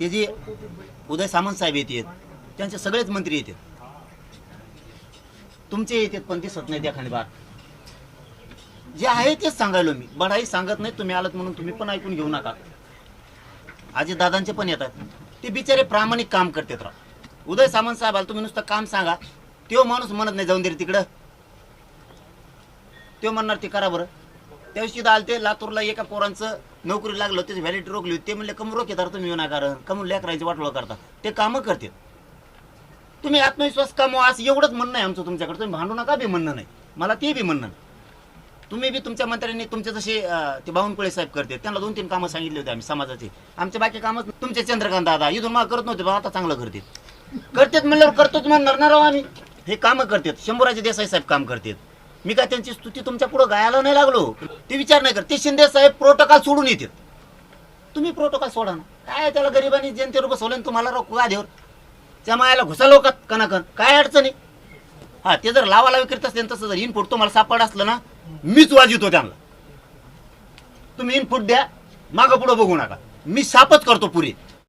ते जे उदय सामंत साहेब येतात त्यांचे सगळेच मंत्री येतात, तुमचे येतात पण दिसत नाही एखादी बार. जे आहे तेच सांगायलो मी, बडाई सांगत नाही. तुम्ही आलात म्हणून तुम्ही पण ऐकून घेऊ नका. अजित दादांचे पण येतात, ते बिचारे प्रामाणिक काम करतात. राव उदय सामंत साहेबाला तुम्ही नुसतं काम सांगा, तो माणूस म्हणत नाही जाऊन दे तिकडं, तो म्हणणार ते करा बरं. त्या दिवशी आलते लातूरला, एका पोरांचं नोकरी लागलं, त्याची व्हॅलिडिटी रोखली होती. ते म्हणले कमून रोखतात तुम्ही विनाकारण, कमून लेकरायचं वाटोळं करता. ते कामं करतात. तुम्ही आत्मविश्वास कमवा असं एवढंच म्हणणं आहे आमचं तुमच्याकडे. तुम्ही भांडू नका बी म्हणणं नाही, मला ते बी म्हणणं नाही. तुम्ही बी तुमच्या मंत्र्यांनी तुमचे जसे ते बावनकुळे साहेब करते, त्यांना 2-3 कामं सांगितले होते आम्ही समाजाचे. आमचे बाकी कामच तुमचे चंद्रकांत दादा इथून मला करत नव्हते, आता चांगलं करतात म्हणल्यावर करतोच म्हणणार ना राव आम्ही. हे कामं करतात. शंभूराजे देसाई साहेब काम करतात. मी काय त्यांची स्तुती तुमच्या पुढे गायला नाही लागलो, ते विचार नाही करत. ते शिंदे साहेब प्रोटोकॉल सोडून येतात, तुम्ही प्रोटोकॉल सोडा ना. काय त्याला गरिबांनी जनतेवर बसवलं तुम्हाला राव गादीवर, त्या मायाला घुसा लोकात कनाकन, काय अडचण आहे. हा ते जर लावा लावी करत असते तसं जर इनपुट तुम्हाला सापड असलं ना, मीच वाजवतो त्यांना. तुम्ही इनपुट द्या, मागं पुढं बघू नका, मी सापच करतो पुरी.